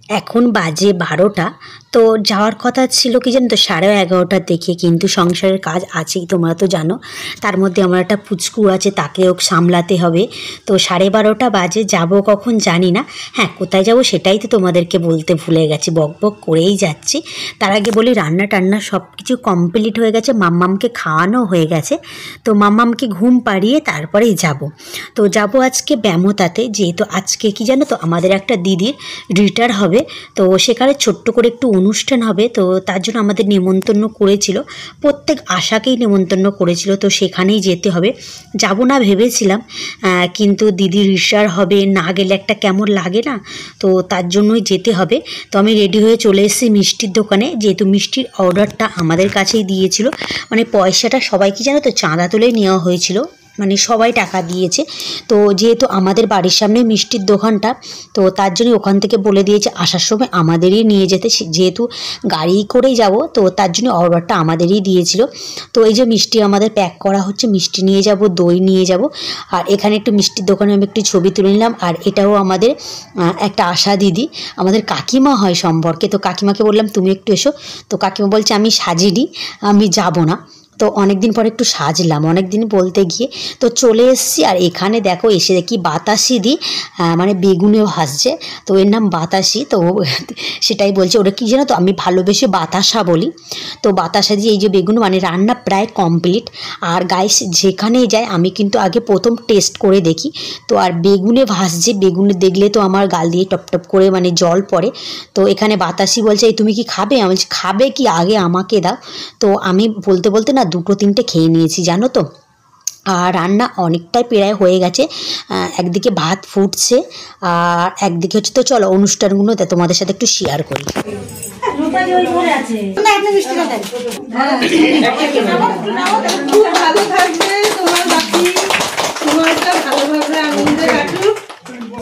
এখন বাজে 12টা। তো যাওয়ার কথা ছিল কি জানো তো 11:30টার দিকে, কিন্তু সংসারের কাজ আছেই, তোমরা তো জানো। তার মধ্যে আমার একটা পুচকু আছে, তাকেও সামলাতে হবে। তো 12:30 বাজে, যাব কখন জানি না। হ্যাঁ, কোথায় যাব সেটাই তো তোমাদেরকে বলতে ভুলে গেছি, বক বক করেই যাচ্ছি। তার আগে বলি রান্না টান্না সব কিছু কমপ্লিট হয়ে গেছে, মাম্মামকে খাওয়ানো হয়ে গেছে। তো মাম্মামকে ঘুম পাড়িয়ে তারপরেই যাব। তো যাব আজকে ব্যামোতাতে, যেহেতু আজকে কি জানো তো আমাদের একটা দিদির রিটায়ার হবে। তো সেখানে ছোট্ট করে একটু অনুষ্ঠান হবে, তো তার জন্য আমাদের নিমন্ত্রণ করেছিল, প্রত্যেক আশাকেই নিমন্ত্রণ করেছিল। তো সেখানেই যেতে হবে। যাব না ভেবেছিলাম, কিন্তু দিদি রিটায়ার হবে, না গেলে একটা কেমন লাগে না, তো তার জন্যই যেতে হবে। তো আমি রেডি হয়ে চলে এসেছি মিষ্টির দোকানে, যেহেতু মিষ্টির অর্ডারটা আমাদের কাছেই দিয়েছিল। মানে পয়সাটা সবাই কি জানো তো চাঁদা তুলে নেওয়া হয়েছিল, মানে সবাই টাকা দিয়েছে। তো যেহেতু আমাদের বাড়ির সামনে মিষ্টির দোকানটা, তো তার জন্য ওখান থেকে বলে দিয়েছে আসার সময় আমাদেরই নিয়ে যেতে, যেহেতু গাড়ি করেই যাব, তো তার জন্য অর্ডারটা আমাদেরই দিয়েছিল। তো এই যে মিষ্টি আমাদের প্যাক করা হচ্ছে, মিষ্টি নিয়ে যাব, দই নিয়ে যাব। আর এখানে একটু মিষ্টির দোকানে আমি একটু ছবি তুলে নিলাম। আর এটাও আমাদের একটা আশা দিদি, আমাদের কাকিমা হয় সম্পর্কে। তো কাকিমাকে বললাম তুমি একটু এসো। তো কাকিমা বলছে আমি সাজিনি, আমি যাব না। তো অনেক দিন পর একটু সাজলাম, অনেক দিন বলতে গিয়ে। তো চলে এসেছি। আর এখানে দেখো এসে দেখি বাতাসি দি, মানে বেগুনেও ভাসছে, তো এর নাম বাতাসি। তো সেটাই বলছে, ওটা কী জানো তো আমি ভালোবেসে বাতাসা বলি। তো বাতাসা দিয়ে এই যে বেগুন, মানে রান্না প্রায় কমপ্লিট। আর গাইস যেখানেই যায় আমি কিন্তু আগে প্রথম টেস্ট করে দেখি। তো আর বেগুনে ভাসছে, বেগুনে দেখলে তো আমার গাল দিয়ে টপ টপ করে মানে জল পড়ে। তো এখানে বাতাসি বলছে এই তুমি কি খাবে, আমি বলছি খাবে কি আগে আমাকে দাও। তো আমি বলতে বলতে না 2-3টে খেয়ে নিয়েছি জানো তো। আর রান্না অনেকটাই প্রায় হয়ে গেছে, একদিকে ভাত ফুটছে আর একদিকে হচ্ছে। তো চলো অনুষ্ঠানগুলো তোমাদের সাথে একটু শেয়ার করি।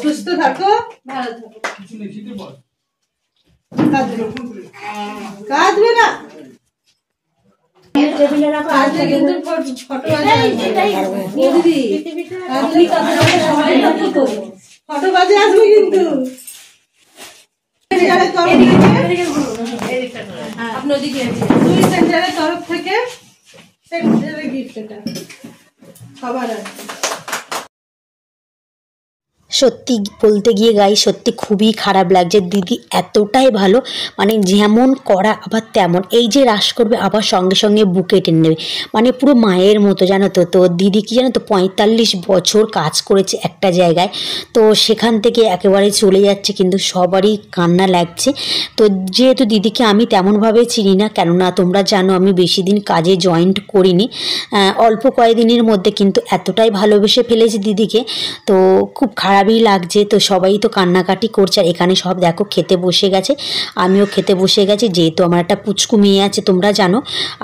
সুস্থ থাকো, কাঁদবে না। ফটো বাজে আসবে কিন্তু সেন্টারের তরফ থেকে সেন্টারের গিফট, এটা সবার আছে। সত্যি বলতে গিয়ে গাই সত্যি খুবই খারাপ লাগছে, দিদি এতটাই ভালো, মানে যেমন করা আবার তেমন। এই যে রাস করবে আবার সঙ্গে সঙ্গে বুকে টেনে নেবে, মানে পুরো মায়ের মতো জানো তো। তো দিদি কি জানো তো 45 বছর কাজ করেছে একটা জায়গায়, তো সেখান থেকে একেবারে চলে যাচ্ছে, কিন্তু সবারই কান্না লাগছে। তো যেহেতু দিদিকে আমি তেমনভাবে চিনি না, কেননা তোমরা জানো আমি বেশি দিন কাজে জয়েন্ট করিনি, অল্প কয়েকদিনের মধ্যে, কিন্তু এতটাই ভালোবেসে ফেলেছি দিদিকে, তো খুব খারাপই লাগছে। তো সবাই তো কান্নাকাটি করছে। আর এখানে সব দেখো খেতে বসে গেছে, আমিও খেতে বসে গেছি। যেহেতু আমার একটা পুচকু মেয়ে আছে তোমরা জানো,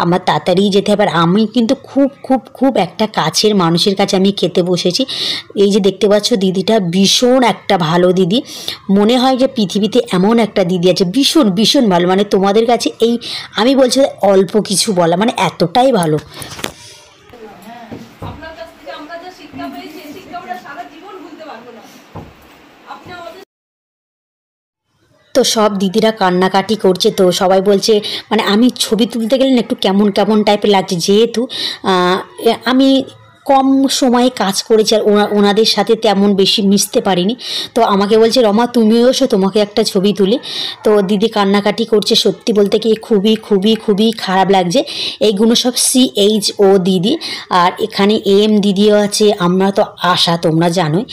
আমার তাড়াতাড়ি যেতে হবে। আর আমি কিন্তু খুব খুব খুব একটা কাছের মানুষের কাছে আমি খেতে বসেছি। এই যে দেখতে পাচ্ছ দিদিটা ভীষণ একটা ভালো দিদি, মনে হয় যে পৃথিবীতে এমন একটা দিদি আছে, ভীষণ ভীষণ ভালো। মানে তোমাদের কাছে এই আমি বলছি অল্প কিছু বলা, মানে এতটাই ভালো। তো সব দিদিরা কান্নাকাটি করছে, তো সবাই বলছে, মানে আমি ছবি তুলতে গেলে না একটু কেমন কেমন টাইপের লাগছে, যেহেতু আমি কম সময়ে কাজ করেছি আর ওনাদের সাথে তেমন বেশি মিশতে পারিনি। তো আমাকে বলছে রমা তুমিও এসো, তোমাকে একটা ছবি তুলি। তো দিদি কান্নাকাটি করছে, সত্যি বলতে কি খুবই খুবই খুবই খারাপ লাগছে। এইগুলো সব CHO দিদি, আর এখানে AM দিদিও আছে, আমরা তো আশা তোমরা জানোই।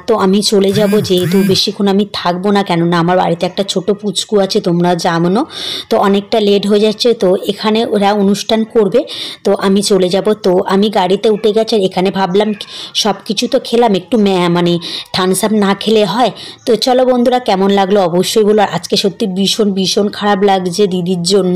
তো আমি চলে যাব, যেহেতু বেশিক্ষণ আমি থাকবো না, কেননা আমার বাড়িতে একটা ছোট পুচকু আছে তোমরা জানো। তো অনেকটা লেট হয়ে যাচ্ছে, তো এখানে ওরা অনুষ্ঠান করবে, তো আমি চলে যাব। তো আমি গাড়িতে উঠে গেছে। আর এখানে ভাবলাম সব কিছু তো খেলাম, একটু মানে থামস আপ না খেলে হয়। তো চলো বন্ধুরা, কেমন লাগলো অবশ্যই বলো। আর আজকে সত্যি ভীষণ ভীষণ খারাপ লাগছে দিদির জন্য।